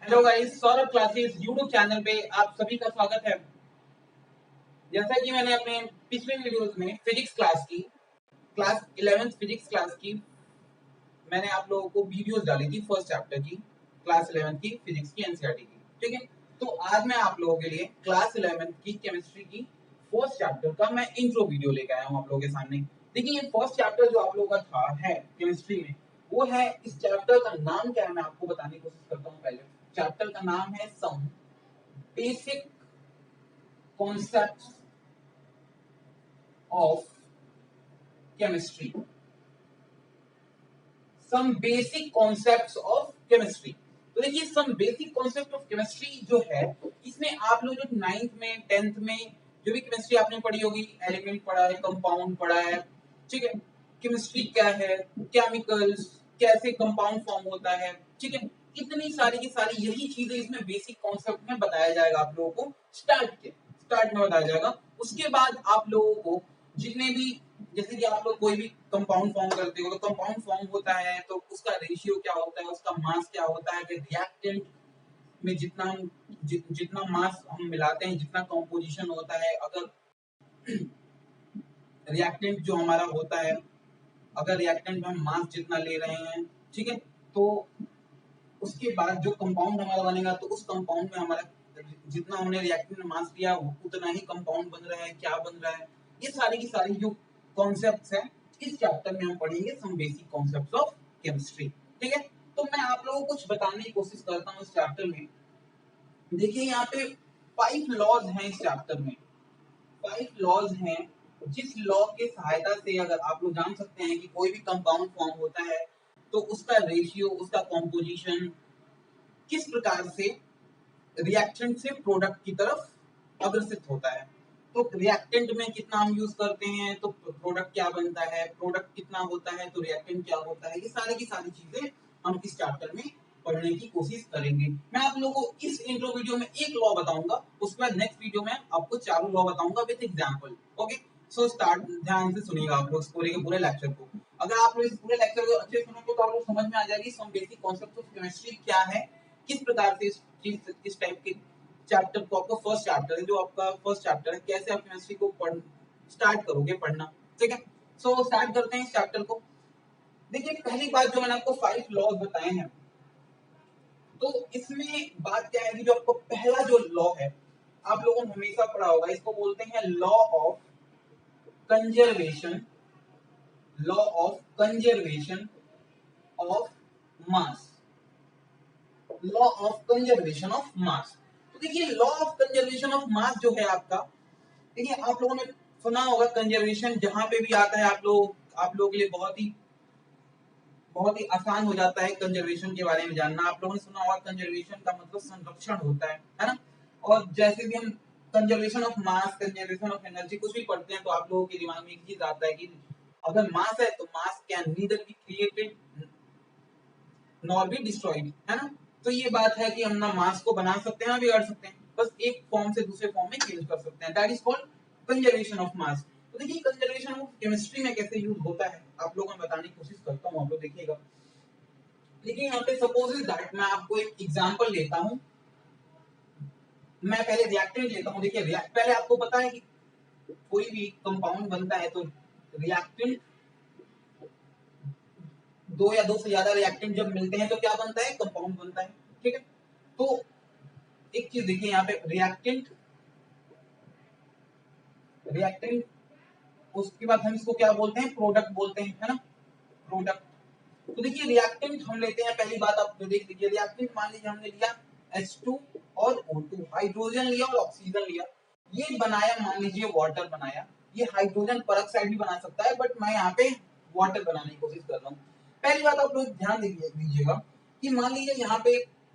Hello guys, Saurabh classes YouTube channel पे आप सभी का स्वागत है। जैसा कि मैंने अपने पिछले वीडियोस में फिजिक्स क्लास की क्लास 11th फिजिक्स क्लास की मैंने आप लोगों को वीडियोस डाली थी फर्स्ट चैप्टर की क्लास 11th की फिजिक्स की एनसीईआरटी की। ठीक है, तो आज मैं आप लोगों के लिए क्लास 11th की केमिस्ट्री की फर्स्ट चैप्टर का मैं इंट्रो वीडियो लेकर आया हूँ आप लोगों के सामने। देखिए, ये फर्स्ट चैप्टर जो आप लोगों का था है केमिस्ट्री में, वो है, इस चैप्टर का नाम क्या है मैं आपको बताने की कोशिश करता हूँ। पहले चैप्टर का नाम है some basic concepts of chemistry. Some basic concepts of chemistry. तो देखिए, some basic concept of chemistry जो है, इसमें आप लोग जो 9th में 10th में जो भी केमिस्ट्री आपने पढ़ी होगी, एलिमेंट पढ़ा है, कंपाउंड पढ़ा है, ठीक है, केमिस्ट्री क्या है, केमिकल्स, कैसे कंपाउंड फॉर्म होता है, ठीक है, इतनी सारी की सारी यही चीजें इसमें बेसिक कॉन्सेप्ट में बताया जाएगा आप लोगों को। स्टार्ट में बताया जाएगा। उसके बाद आप लोगों को जितने भी, जैसे कि आप लोग कोई भी कंपाउंड फॉर्म करते हो, तो कंपाउंड फॉर्म होता है तो उसका रेशियो क्या होता है, उसका मास क्या होता है, रिएक्टेंट में जितना मास हम मिलाते हैं, जितना कंपोजिशन होता है, अगर रिएक्टेंट जो हमारा होता है, अगर रिएक्टेंट में हम मास जितना ले रहे हैं, ठीक है, तो उसके बाद जो कंपाउंड हमारा बनेगा, तो उस कंपाउंड में हमारा जितना हमने रिएक्टेंट में मास लिया उतना ही कंपाउंड बन रहा है, क्या बन रहा है, ये सारी की सारी जो कॉन्सेप्ट्स हैं इस चैप्टर में हम पढ़ेंगे, some basic concepts of chemistry. ठीक है, तो मैं आप लोगों को कुछ बताने की कोशिश करता हूँ इस चैप्टर में। देखिए, यहाँ पे 5 लॉज हैं इस चैप्टर में। 5 लॉज हैं, जिस लॉ के सहायता से अगर आप लोग जान सकते हैं कि कोई भी कंपाउंड फॉर्म होता है तो उसका रेशियो, उसका कॉम्पोजिशन किस प्रकार से रिएक्टेंट से प्रोडक्ट की तरफ अग्रसित होता है। तो रिएक्टेंट में कितना हम यूज करते हैं तो प्रोडक्ट क्या बनता है, प्रोडक्ट कितना होता है तो रिएक्टेंट क्या होता है, ये सारी की सारी चीजें हम इस चैप्टर में पढ़ने की कोशिश करेंगे। मैं आप लोगों को इस इंट्रो वीडियो में एक लॉ बताऊंगा, उसके बाद नेक्स्ट वीडियो में आपको चारों लॉ बताऊंगा with example. Okay, so start, ध्यान से सुनिएगा आप लोग इस पूरे लेक्चर को। अगर आप लोग इस पूरे लेक्चर को अच्छे से सुनोगे तो आप लोग समझ में आ जाएगी some basic concept of chemistry क्या है, किस प्रकार से इस टाइप के चैप्टर को, आपका फर्स्ट चैप्टर है, जो आपका फर्स्ट चैप्टर है, कैसे आप केमिस्ट्री को स्टार्ट करोगे पढ़ना। ठीक है, सो स्टार्ट करते हैं इस चैप्टर को। देखिए, पहली बात जो मैंने आपको 5 लॉज बताए हैं, तो इसमें बात क्या है कि जो आपको पहला जो लॉ है, आप लोगों ने हमेशा पढ़ा होगा, इसको बोलते हैं law of conservation. Law of conservation of mass. Law of conservation of mass. तो देखिए, लॉ ऑफ कंजर्वेशन ऑफ मास जो है आपका, देखिए आप लोगों ने सुना होगा कंजर्वेशन, जहां पे भी आता है आप लोगों के लिए बहुत ही आसान हो जाता है कंजर्वेशन के बारे में जानना। आप लोगों ने सुना होगा कंजर्वेशन का मतलब संरक्षण होता है ना। और जैसे भी हम conservation of mass, conservation of energy कुछ भी पढ़ते हैं, तो आप लोगों के दिमाग में एक चीज आता है कि अगर मास है तो मास can neither be created nor be destroyed, है ना। तो ये बात है कि हम ना मास को बना सकते हैं ना बिगाड़ सकते हैं, बस एक फॉर्म से दूसरे फॉर्म में चेंज कर सकते हैं। That is called conservation of mass. तो देखिए, कंजर्वेशन ऑफ केमिस्ट्री में कैसे यूज होता है आप लोगों को बताने की कोशिश करता हूँ, आप लोग देखिएगा। देखिए, यहाँ पे सपोज दैट मैं आपको एक एग्जांपल लेता हूँ। मैं पहले रिएक्टेंट लेता हूँ। देखिए, पहले आपको पता है कि कोई भी कंपाउंड बनता है तो रिएक्टेंट, दो या दो से ज्यादा रिएक्टेंट जब मिलते हैं तो क्या बनता है, कंपाउंड बनता है। ठीक है, तो एक चीज देखिए, यहाँ पे रिएक्टेंट, रिएक्टेंट, उसके बाद हम इसको क्या बोलते हैं, प्रोडक्ट बोलते हैं, है ना, प्रोडक्ट। तो देखिए, रिएक्टेंट हम लेते हैं, पहली बात आप देख लीजिए, रिएक्टेंट मान लीजिए हमने लिया H2 और O2, हाइड्रोजन लिया और ऑक्सीजन लिया, ये बनाया, मान लीजिए वाटर बनाया। ये हाइड्रोजन पेरोक्साइड भी बना सकता है, बट मैं यहाँ पे वाटर बनाने की कोशिश कर रहा हूँ। पहली बात आप लोग ध्यान दीजिएगा कि मान लीजिए यहाँ पे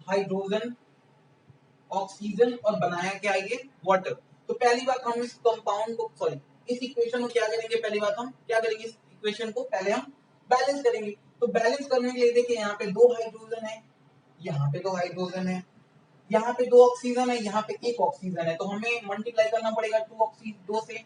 हाइड्रोजन, ऑक्सीजन और बनाया क्या है, ये वाटर। तो पहली बात हम इस कंपाउंड को, सॉरी, इस इक्वेशन को क्या करेंगे, पहली बात हम क्या करेंगे, इस इक्वेशन को पहले हम बैलेंस करेंगे। तो बैलेंस करने के लिए देखिए, यहाँ पे 2 हाइड्रोजन है, यहाँ पे 2 हाइड्रोजन है, यहाँ पे 2 ऑक्सीजन है, यहाँ पे 1 ऑक्सीजन है, तो हमें मल्टीप्लाई करना पड़ेगा 2 से।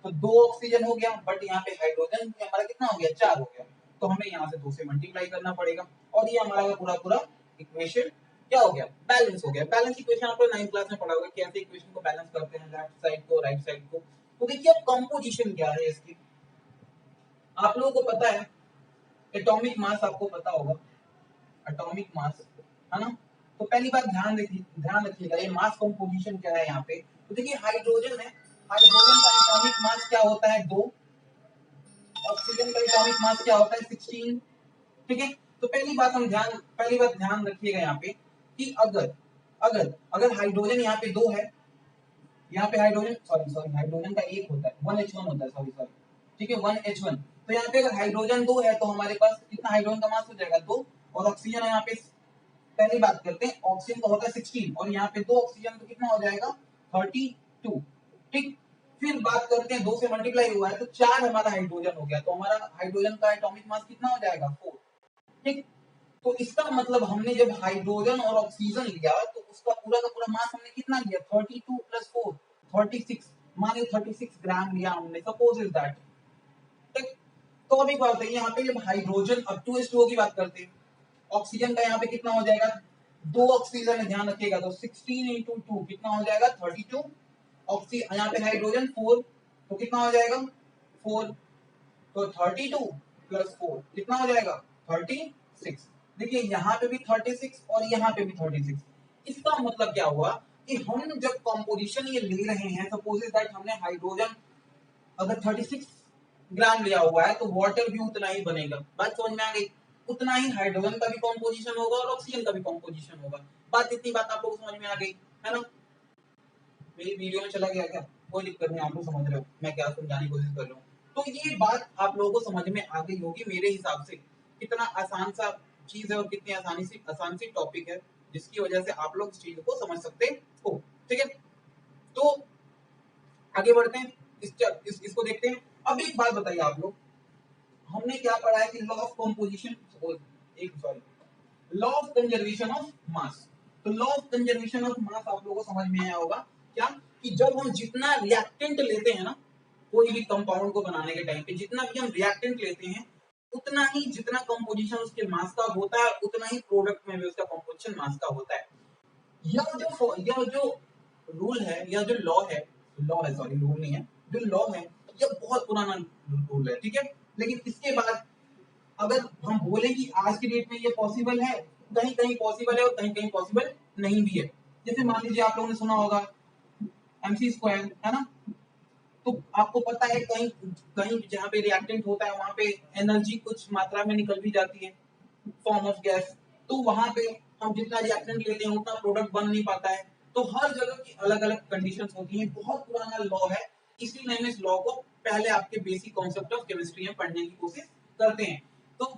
तो 2 ऑक्सीजन हो गया, बट यहाँ पे हाइड्रोजन हमारा कितना हो गया, 4 हो गया, तो हमें यहाँ से 2 से मल्टीप्लाई करना पड़ेगा, और ये हमारा पूरा पूरा इक्वेशन क्या हो गया, बैलेंस हो गया। बैलेंस इक्वेशन आपको 9th क्लास में पढ़ा होगा, कैसे इक्वेशन को बैलेंस करते हैं, लेफ्ट साइड को राइट साइड को। तो देखिए अब कंपोजिशन क्या है इसकी, आप लोगों को पता है एटॉमिक मास, आपको पता होगा एटॉमिक मास, है ना। तो पहली बात ध्यान रखिएगा ये मास कंपोजिशन क्या है यहाँ पे। तो देखिए हाइड्रोजन है, हाइड्रोजन का एटॉमिक मास क्या होता है 2, ऑक्सीजन का एटॉमिक मास क्या होता है 16, ठीक है। तो पहली बात ध्यान रखिएगा यहाँ पे कि अगर अगर अगर हाइड्रोजन यहाँ पे 2 है, यहाँ पे हाइड्रोजन सॉरी हाइड्रोजन का एक होता है 1H1 होता है, सॉरी ठीक है 1H1। तो यहाँ पे अगर हाइड्रोजन 2 है तो हमारे पास कितना हाइड्रोजन का मास हो जाएगा 2, और ऑक्सीजन है यहाँ पे, पहली बात करते हैं ऑक्सीजन का होता है 16 और यहाँ पे 2 ऑक्सीजन तो कितना हो जाएगा 32, ठीक। फिर बात करते हैं 2 से मल्टीप्लाई हुआ है तो 4 हमारा हाइड्रोजन हो गया, तो हमारा हाइड्रोजन का एटॉमिक मास कितना हो जाएगा 4, ठीक। तो इसका मतलब हमने जब हाइड्रोजन और ऑक्सीजन लिया तो उसका पूरा का पूरा मास हमने कितना लिया 32 प्लस 4 36, माने 36 ग्राम लिया हमने, सपोज इज दैट, ठीक। तो अभी बात है यहाँ पे जब हाइड्रोजन अब 2s2 की बात करते हैं, ऑक्सीजन का यहाँ पे कितना हो जाएगा 2 ऑक्सीजन है, ध्यान रखिएगा, तो 16 इंटू 2 कितना हो जाएगा 32, ऑक्सीजन यहाँ पे हाइड्रोजन 4 तो कितना हो जाएगा 4, तो 32 प्लस 4 कितना हो जाएगा 36। देखिए यहाँ पे भी 36 और यहाँ पे भी 36। इसका मतलब क्या हुआ कि हम जब कॉम्पोजिशन ये ले रहे हैं, सपोज दैट हमने हाइड्रोजन अगर 36 ग्राम लिया हुआ है तो वाटर भी उतना ही बनेगा, बात समझ में आ गई। उतना ही हाइड्रोजन का भी कॉम्पोजिशन होगा और ऑक्सीजन का भी कॉम्पोजिशन होगा। इतनी बात आप लोगों को समझ में आ गई है ना। मेरी वीडियो में चला गया क्या, कोई दिक्कत नहीं, आप लोग समझ रहे हो मैं क्या समझाने की कोशिश कर रहा हूँ। तो ये बात आप लोगों को समझ में आ गई होगी मेरे हिसाब से, कितना आसान सा चीज है और कितनी आसान सी टॉपिक है, जिसकी वजह से आप लोग इस चीज को समझ सकते हो, ठीक है। तो आगे बढ़ते हैं, इसको देखते हैं। अब एक बात बताइए आप लोग, हमने क्या पढ़ा है कि law of composition, law of conservation of mass. तो law of conservation of mass आप लोगों को समझ में आया होगा क्या, कि जब हम जितना रिएक्टेंट लेते हैं ना कोई भी कंपाउंड को बनाने के टाइम पे, जितना भी हम रिएक्टेंट लेते हैं उतना ही जितना कंपोजिशन उसके मास का होता है उतना ही प्रोडक्ट में भी उसका कंपोजिशन मास का होता है। यह जो रूल है, यह जो लॉ है सॉरी रूल नहीं है, जो लॉ है यह बहुत पुराना रूल है, ठीक है। लेकिन इसके बाद अगर हम बोले कि आज की डेट में ये पॉसिबल है, कहीं कहीं पॉसिबल है और कहीं कहीं पॉसिबल नहीं भी है। जैसे मान लीजिए आप लोगों ने सुना होगा mc² है ना, तो आपको पता है कहीं कहीं जहाँ पे रिएक्टेंट होता है वहां पे एनर्जी कुछ मात्रा में निकल भी जाती है फॉर्म ऑफ गैस, तो वहां पे हम जितना रिएक्टेंट लेते हैं उतना प्रोडक्ट बन नहीं पाता है। तो हर जगह की अलग अलग कंडीशंस होती हैं, बहुत पुराना लॉ है, इसलिए हम इस लॉ को पहले आपके बेसिक कॉन्सेप्ट ऑफ केमिस्ट्री में पढ़ने की कोशिश करते हैं। तो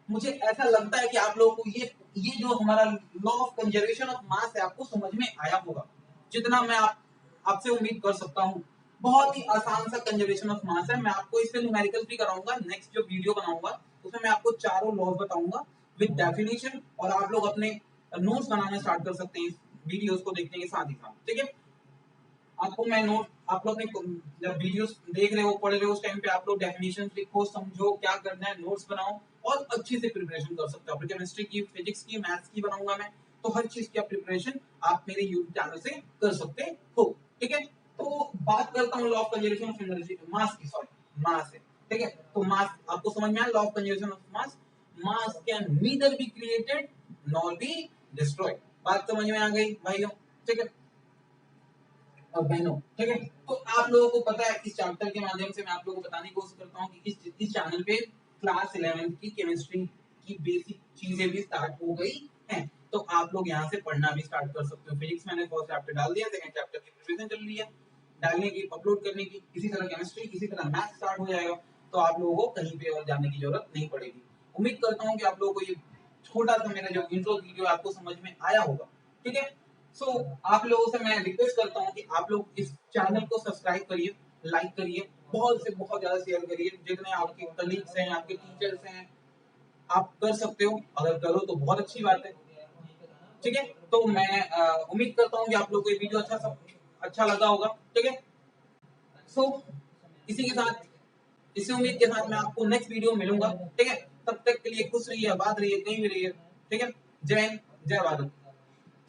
मुझे ऐसा लगता है कि आप लोगों को ये जो हमारा लॉ ऑफ कंजर्वेशन ऑफ मास है आपको समझ में आया होगा, जितना मैं आपसे उम्मीद कर सकता हूँ। बहुत ही आसान सा कंजर्वेशन ऑफ मास है, मैं आपको इससे न्यूमेरिकल भी कराऊंगा, नेक्स्ट जो वीडियो बनाऊंगा उसमें मैं आपको चारों लॉज बताऊंगा विद डेफिनेशन, और आप लोग अपने नोट्स बनाना स्टार्ट कर सकते हैं वीडियोस को देखने के साथ ही साथ, ठीक है। आपको मैं नोट आप लोग अपने जब वीडियोस देख रहे हो पढ़ रहे हो उस टाइम पे आप लोग डेफिनेशन लिखो, समझो क्या करना है, नोट्स बनाओ और अच्छे से प्रिपरेशन कर सकते हो। केमिस्ट्री की, फिजिक्स की, मैथ्स की बनाऊंगा मैं, तो हर चीज की प्रिपरेशन आप मेरे यूट्यूब चैनल से कर सकते हो, ठीक है। तो बात करता हूँ law of conservation of energy, mass की, सॉरी मास है, ठीक है। तो मास आपको समझ में आया, law of conservation of mass, mass can neither be created nor be destroyed. बात समझ में आ गई भाइयों, ठीक है और बहनों, ठीक है। तो आप लोगों को पता है इस चैप्टर के माध्यम से मैं आप लोगों को बताने की कोशिश करता हूँ कि इस चैनल पे क्लास 11 की केमिस्ट्री की बेसिक चीजें भी स्टार्ट हो गई हैं, तो आप लोग यहाँ से पढ़ना भी स्टार्ट कर सकते हो। फिजिक्स मैंने फर्स्ट चैप्टर डाल दिया, सेकंड चैप्टर की प्रिपरेशन चल रही है डालने की, अपलोड करने की, इसी तरह केमिस्ट्री, इसी तरह मैथ स्टार्ट हो जाएगा, तो आप लोगों को कहीं पे और जाने की जरूरत नहीं पड़ेगी। उम्मीद करता हूँ कि आप लोगों को ये छोटा सा मेरा जो इंट्रो वीडियो आपको समझ में आया होगा, ठीक है। सो आप लोगों से मैं रिक्वेस्ट करता हूँ कि आप लोग इस चैनल को सब्सक्राइब करिए, लाइक करिए, बहुत से बहुत ज्यादा शेयर करिए, जितने आपके कलीग्स हैं, आपके टीचर्स हैं, आप कर सकते हो, अगर करो तो बहुत अच्छी बात है, ठीक है। तो मैं उम्मीद करता हूँ कि आप लोग को ये वीडियो अच्छा लगा होगा, ठीक है। सो इसी के साथ, इसी उम्मीद के साथ मैं आपको नेक्स्ट वीडियो में मिलूंगा, ठीक है। तब तक के लिए खुश रहिए, आबाद रहिए, कहीं भी रहिए, ठीक है। जय हिंद, जय भारत।